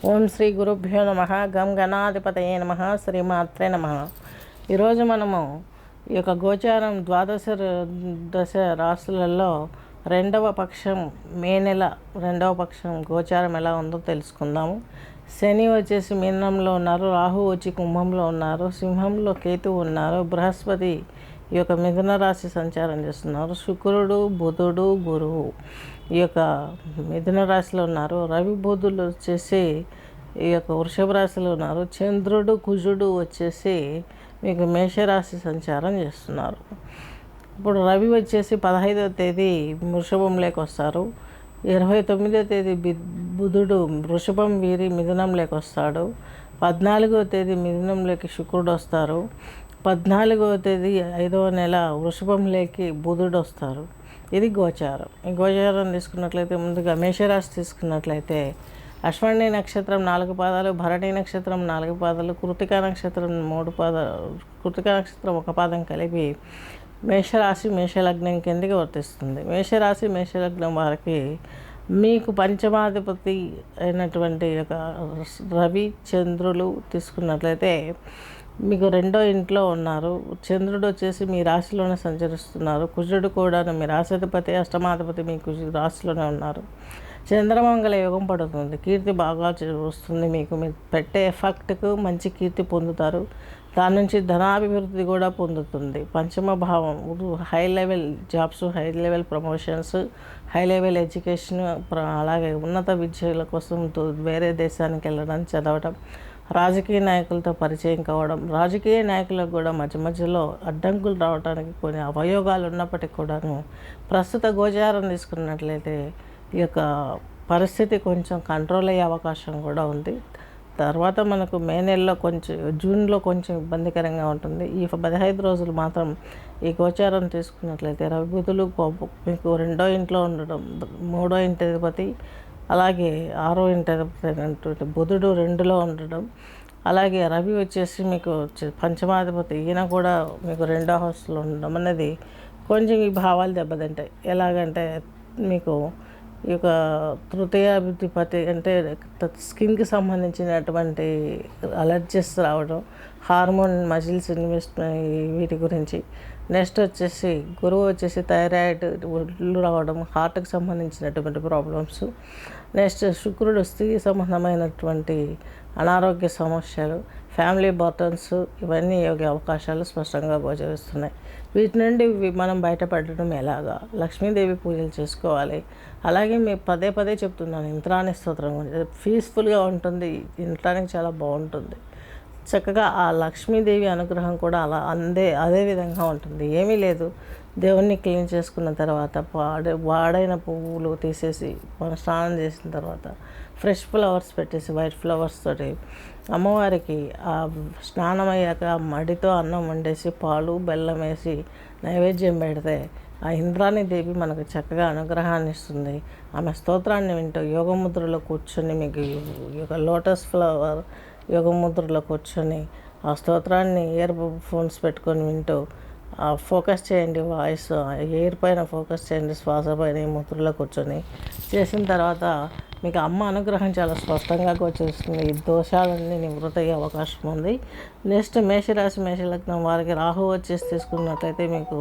ఓం శ్రీ గురుభ్యో నమ. గం గణాధిపతయే నమ. శ్రీమాత్రే నమ. ఈరోజు మనము ఈ యొక్క గోచారం దశ రాశులలో రెండవ పక్షం మే నెల రెండవ పక్షం గోచారం ఎలా ఉందో తెలుసుకుందాము. శని వచ్చేసి మీనంలో ఉన్నారు, రాహు వచ్చి కుంభంలో ఉన్నారు, సింహంలో కేతువు ఉన్నారు, బృహస్పతి ఈ యొక్క మిథున రాశి సంచారం చేస్తున్నారు, శుక్రుడు బుధుడు గురువు ఈ యొక్క మిథున రాశిలో ఉన్నారు, రవి బుధులు వచ్చేసి ఈ యొక్క వృషభ రాశిలో ఉన్నారు, చంద్రుడు కుజుడు వచ్చేసి మీకు మేషరాశి సంచారం చేస్తున్నారు. ఇప్పుడు రవి వచ్చేసి 15వ తేదీ వృషభంలోకి వస్తారు, 29వ తేదీ బుధుడు వృషభం వీరి మిథునంలోకి వస్తాడు, 14వ తేదీ మిథునంలోకి శుక్రుడు వస్తారు, 14వ తేదీ 5వ నెల వృషభంలోకి బుధుడు వస్తారు. ఇది గోచారం. ఈ గోచారం తీసుకున్నట్లయితే ముందుగా మేషరాశి తీసుకున్నట్లయితే అశ్వని నక్షత్రం 4 పాదాలు, భరణి నక్షత్రం 4 పాదాలు, కృతికా నక్షత్రం 3 పాదాలు, కృతికా నక్షత్రం 1 పాదం కలిపి మేషరాశి మేషలగ్నం కిందకి వర్తిస్తుంది. మేషరాశి మేషలగ్నం వారికి మీకు పంచమాధిపతి అయినటువంటి యొక్క రవి చంద్రులు తీసుకున్నట్లయితే మీకు 2వ ఇంట్లో ఉన్నారు. చంద్రుడు వచ్చేసి మీ రాశిలోనే సంచరిస్తున్నారు, కుజుడు కూడా మీ రాశాధిపతి అష్టమాధిపతి మీ రాశిలోనే ఉన్నారు. చంద్రమంగళ యోగం పడుతుంది, కీర్తి బాగా వస్తుంది. మీకు మీరు పెట్టే ఎఫెక్ట్కు మంచి కీర్తి పొందుతారు, దాని నుంచి ధనాభివృద్ధి కూడా పొందుతుంది. పంచమ భావం high level jobs, high level promotions, high level education, అలాగే ఉన్నత విద్యల కోసం వేరే దేశానికి వెళ్ళడం, చదవడం, రాజకీయ నాయకులతో పరిచయం కావడం, రాజకీయ నాయకులకు కూడా మధ్య మధ్యలో అడ్డంకులు రావడానికి కొన్ని అవయోగాలు ఉన్నప్పటికీ కూడాను ప్రస్తుత గోచారం తీసుకున్నట్లయితే ఈ యొక్క పరిస్థితి కొంచెం కంట్రోల్ అయ్యే అవకాశం కూడా ఉంది. తర్వాత మనకు మే నెలలో జూన్లో కొంచెం ఇబ్బందికరంగా ఉంటుంది. ఈ 15 రోజులు మాత్రం ఈ గోచారం తీసుకున్నట్లయితే రవి బుధులు మీకు 2వ ఇంట్లో ఉండడం, 3వ ఇంటి అధిపతి అలాగే 6వ ఇంటి అధిపతి అయినటువంటి బుధుడు 2లో ఉండడం, అలాగే రవి వచ్చేసి మీకు పంచమాధిపతి ఈయన కూడా మీకు 2వ హౌస్లో ఉండడం అనేది కొంచెం ఈ భావాలు దెబ్బతింటాయి. ఎలాగంటే మీకు ఈ యొక్క తృతీయాధిపతి అంటే స్కిన్కి సంబంధించినటువంటి అలర్జీస్ రావడం, హార్మోన్ మజిల్స్ ఇన్వెస్ట్మెంట్ వీటి గురించి. నెక్స్ట్ వచ్చేసి గురువు వచ్చేసి థైరాయిడ్ ఒళ్ళు రావడం, హార్ట్కి సంబంధించినటువంటి ప్రాబ్లమ్స్. నెక్స్ట్ శుక్రుడు స్త్రీ సంబంధమైనటువంటి అనారోగ్య సమస్యలు, ఫ్యామిలీ బర్టన్స్ ఇవన్నీ యోగే అవకాశాలు స్పష్టంగా గోచరిస్తున్నాయి. వీటి నుండి మనం బయటపడడం ఎలాగా? లక్ష్మీదేవి పూజలు చేసుకోవాలి. అలాగే మేము పదే పదే చెప్తున్నాను, ఇంద్రాణి స్తోత్రం పీస్ఫుల్గా ఉంటుంది, ఇంద్రానికి చాలా బాగుంటుంది. చక్కగా ఆ లక్ష్మీదేవి అనుగ్రహం కూడా అదే విధంగా ఉంటుంది. ఏమీ లేదు, దేవుణ్ణి క్లీన్ చేసుకున్న తర్వాత వాడైన పువ్వులు తీసేసి మనం స్నానం చేసిన తర్వాత ఫ్రెష్ ఫ్లవర్స్ పెట్టేసి వైట్ ఫ్లవర్స్ తోటి అమ్మవారికి ఆ స్నానం అయ్యాక మడితో అన్నం వండేసి పాలు బెల్లం వేసి నైవేద్యం పెడితే ఆ ఇంద్రాణి దేవి మనకు చక్కగా అనుగ్రహాన్ని ఇస్తుంది. ఆమె స్తోత్రాన్ని వింటూ యోగముద్రలో కూర్చొని మీకు యొక్క లోటస్ ఫ్లవర్ యోగముద్రలో కూర్చొని ఆ స్తోత్రాన్ని ఇయర్ ఫోన్స్ పెట్టుకొని వింటూ ఫోకస్ చేయండి, వాయిస్ ఎయిర్ పైన ఫోకస్ చేయండి, శ్వాస పైన ఈ ముద్రలో కూర్చొని చేసిన తర్వాత మీకు అమ్మ అనుగ్రహం చాలా స్పష్టంగా గోచరిస్తుంది. ఈ దోషాలన్నీ నివృత్తి అయ్యే అవకాశం ఉంది. నెక్స్ట్ మేషరాశి మేషలగ్నం వారికి రాహు వచ్చేసి తీసుకున్నట్లయితే మీకు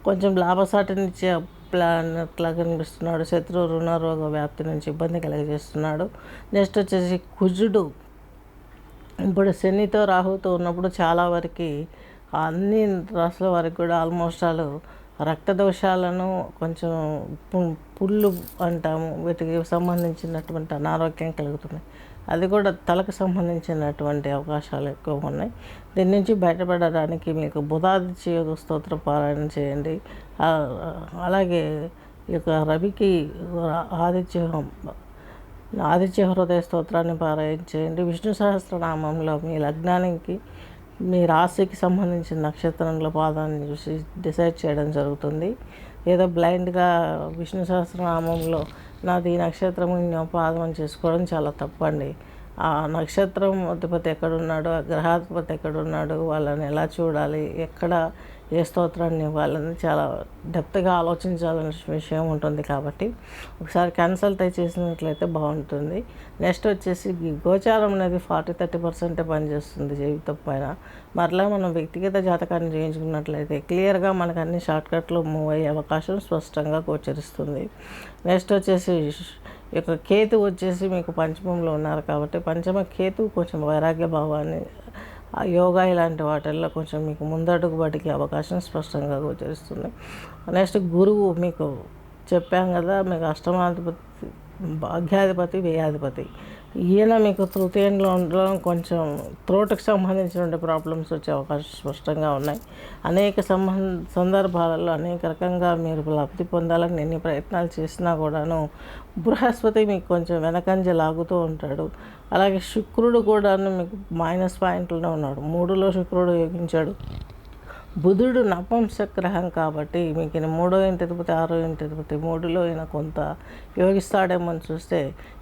కొంచెం లాభసాటినిచ్చే ప్లానెట్లా కనిపిస్తున్నాడు. శత్రు రుణ రోగ వ్యాప్తి నుంచి ఇబ్బంది కలిగజేస్తున్నాడు. నెక్స్ట్ వచ్చేసి కుజుడు ఇప్పుడు శనితో రాహుతో ఉన్నప్పుడు చాలా వరకు అన్ని రాసుల వారికి కూడా ఆల్మోస్ట్ రక్త దోషాలను కొంచెం పుళ్ళు అంటాము, వీటికి సంబంధించినటువంటి అనారోగ్యం కలుగుతున్నాయి. అది కూడా తలకు సంబంధించినటువంటి అవకాశాలు ఎక్కువ ఉన్నాయి. దీని నుంచి బయటపడడానికి మీకు బుధాదిత్య యోగ స్తోత్ర పారాయణ చేయండి. అలాగే ఈ యొక్క రవికి ఆదిత్య హృదయ స్తోత్రాన్ని పారాయణ చేయండి. విష్ణు సహస్రనామంలో మీ లగ్నానికి మీ రాశికి సంబంధించిన నక్షత్రంలో పాదాన్ని చూసి డిసైడ్ చేయడం జరుగుతుంది. ఏదో బ్లైండ్గా విష్ణు సహస్రనామంలో నాది ఈ నక్షత్రం పాదం అని చేసుకోవడం చాలా తప్పండి. ఆ నక్షత్రం అధిపతి ఎక్కడున్నాడు, ఆ గ్రహాధిపతి ఎక్కడున్నాడు, వాళ్ళని ఎలా చూడాలి, ఎక్కడ ఏ స్తోత్రాన్ని ఇవ్వాలని చాలా డెప్త్గా ఆలోచించాలనే విషయం ఉంటుంది. కాబట్టి ఒకసారి కన్సల్ట్ చేసినట్లయితే బాగుంటుంది. నెక్స్ట్ వచ్చేసి ఈ గోచారం అనేది 40-30% పనిచేస్తుంది జీవితం పైన. మరలా మనం వ్యక్తిగత జాతకాన్ని చేయించుకున్నట్లయితే క్లియర్గా మనకు అన్ని షార్ట్కట్లో మూవ్ అయ్యే అవకాశం స్పష్టంగా గోచరిస్తుంది. నెక్స్ట్ వచ్చేసి ఇక కేతు వచ్చేసి మీకు పంచమంలో ఉన్నారు కాబట్టి పంచమ కేతు కొంచెం వైరాగ్య భావాన్ని, యోగా ఇలాంటి వాటిల్లో కొంచెం మీకు ముందడుగు పడికే అవకాశం స్పష్టంగా గోచరిస్తుంది. నెక్స్ట్ గురువు మీకు చెప్పాం కదా, మీకు అష్టమాధిపతి, భాగ్యాధిపతి, వ్యయాధిపతి. ఈయన మీకు తృతీయంలో ఉండడం కొంచెం త్రోట్కి సంబంధించిన ప్రాబ్లమ్స్ వచ్చే అవకాశం స్పష్టంగా ఉన్నాయి. అనేక సందర్భాలలో అనేక రకంగా మీరు లబ్ధి పొందాలని ఎన్ని ప్రయత్నాలు చేసినా కూడాను బృహస్పతి మీకు కొంచెం వెనకంజ లాగుతూ ఉంటాడు. అలాగే శుక్రుడు కూడాను మీకు మైనస్ పాయింట్లోనే ఉన్నాడు. 3లో శుక్రుడు యోగించాడు. బుధుడు నపుంసగ్రహం కాబట్టి మీకు ఈయన 3వ ఇంటి అధిపతి, 6వ ఇంటి అధిపతి, 3లో ఈయన కొంత యోగిస్తాడేమో అని చూస్తే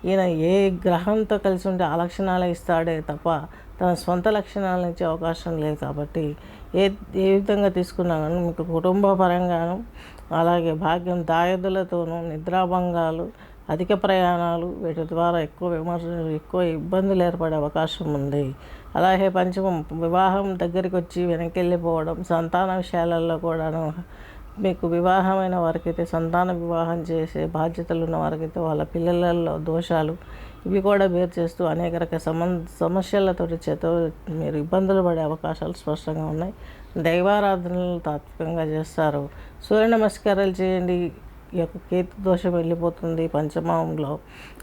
ఈయన ఏ గ్రహంతో కలిసి ఉంటే ఆ లక్షణాలే ఇస్తాడే తప్ప తన సొంత లక్షణాలను ఇచ్చే అవకాశం లేదు. కాబట్టి ఏ విధంగా తీసుకున్నా కానీ మీకు కుటుంబ పరంగాను, అలాగే భాగ్యం దాయదులతోనూ, నిద్రాభంగాలు, అధిక ప్రయాణాలు, వీటి ద్వారా ఎక్కువ ఇబ్బందులు ఏర్పడే అవకాశం ఉంది. అలాగే పంచమం వివాహం దగ్గరికి వచ్చి వెనక్కి వెళ్ళిపోవడం, సంతాన విషయాలలో కూడాను మీకు వివాహమైన వారికైతే సంతాన వివాహం చేసే బాధ్యతలు ఉన్న వారికైతే వాళ్ళ పిల్లలలో దోషాలు ఇవి కూడా వేరు చేస్తూ అనేక రకాల సమస్యలతోటి మీరు ఇబ్బందులు పడే అవకాశాలు స్పష్టంగా ఉన్నాయి. దైవారాధనలు తాత్వికంగా చేస్తారు. సూర్య నమస్కారాలు చేయండి. ఈ యొక్క కేతు దోషం వెళ్ళిపోతుంది పంచమంలో.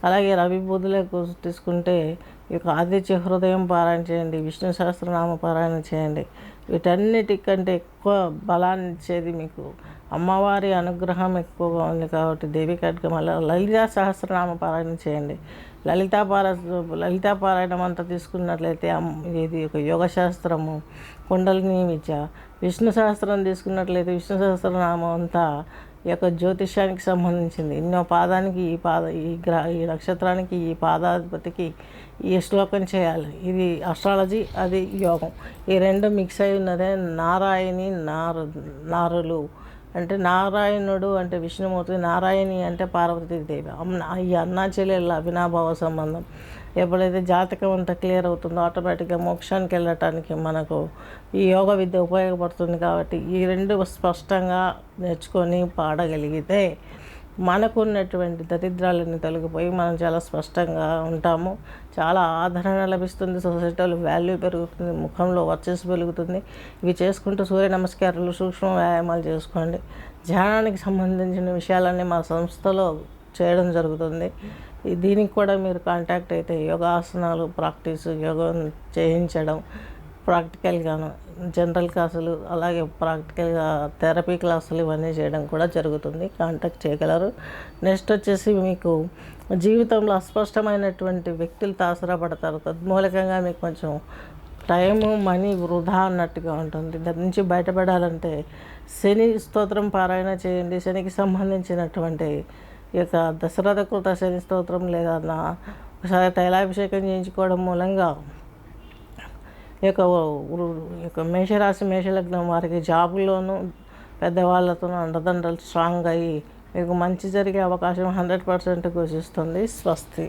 అలాగే రవి బుధులకు తీసుకుంటే ఈ యొక్క ఆదిత్య హృదయం పారాయణ చేయండి, విష్ణు సహస్రనామ పారాయణ చేయండి. వీటన్నిటికంటే ఎక్కువ బలాన్ని ఇచ్చేది మీకు అమ్మవారి అనుగ్రహం ఎక్కువగా ఉంది కాబట్టి దేవి ఖడ్గం. లలితా సహస్రనామ పారాయణ చేయండి. లలితా పారాయణం అంతా తీసుకున్నట్లయితే ఇది ఒక యోగశాస్త్రము, కుండలిని విద్య. విష్ణు సహస్రం తీసుకున్నట్లయితే విష్ణు సహస్రనామం అంతా ఈ యొక్క జ్యోతిష్యానికి సంబంధించింది. ఇన్నో పాదానికి ఈ నక్షత్రానికి ఈ పాదాధిపతికి ఈ శ్లోకం చేయాలి. ఇది అస్ట్రాలజీ, అది యోగం. ఈ రెండు మిక్స్ అయి ఉన్నదే నారాయణి నారులు అంటే నారాయణుడు అంటే విష్ణుమూర్తి, నారాయణి అంటే పార్వతీదేవి. ఈ అన్నా చెల్లెళ్ళ అవినాభావ సంబంధం. ఎప్పుడైతే జాతకం అంతా క్లియర్ అవుతుందో ఆటోమేటిక్గా మోక్షానికి వెళ్ళటానికి మనకు ఈ యోగ విద్య ఉపయోగపడుతుంది. కాబట్టి ఈ రెండు స్పష్టంగా నేర్చుకొని పాడగలిగితే మనకున్నటువంటి దరిద్రాలన్నీ తొలగిపోయి మనం చాలా స్పష్టంగా ఉంటాము. చాలా ఆదరణ లభిస్తుంది, సొసైటీలో వాల్యూ పెరుగుతుంది, ముఖంలో వర్చస్సు పెరుగుతుంది. ఇవి చేసుకుంటూ సూర్య నమస్కారాలు, సూక్ష్మ వ్యాయామాలు చేసుకోండి. ధ్యానానికి సంబంధించిన విషయాలన్నీ మా సంస్థలో చేయడం జరుగుతుంది. దీనికి కూడా మీరు కాంటాక్ట్ అయితే యోగాసనాలు యోగం చేయించడం, ప్రాక్టికల్గాను జనరల్ క్లాసులు, అలాగే ప్రాక్టికల్గా థెరపీ క్లాసులు ఇవన్నీ చేయడం కూడా జరుగుతుంది. కాంటాక్ట్ చేయగలరు. నెక్స్ట్ వచ్చేసి మీకు జీవితంలో అస్పష్టమైనటువంటి వ్యక్తులతో ఆసరాపడతారు. తద్మూలకంగా మీకు కొంచెం టైము, మనీ వృధా అన్నట్టుగా ఉంటుంది. దాని నుంచి బయటపడాలంటే శని స్తోత్రం పారాయణ చేయండి. శనికి సంబంధించినటువంటి ఈ యొక్క దశరథ కృత శని స్తోత్రం లేదా ఒకసారి తైలాభిషేకం చేయించుకోవడం మూలంగా ఈ యొక్క మేషరాశి, మేషలగ్నం వారికి జాబుల్లోనూ పెద్దవాళ్ళతోనూ అండదండలు స్ట్రాంగ్ అయ్యి మీకు మంచి జరిగే అవకాశం 100% ఘోషిస్తుంది. స్వస్తి.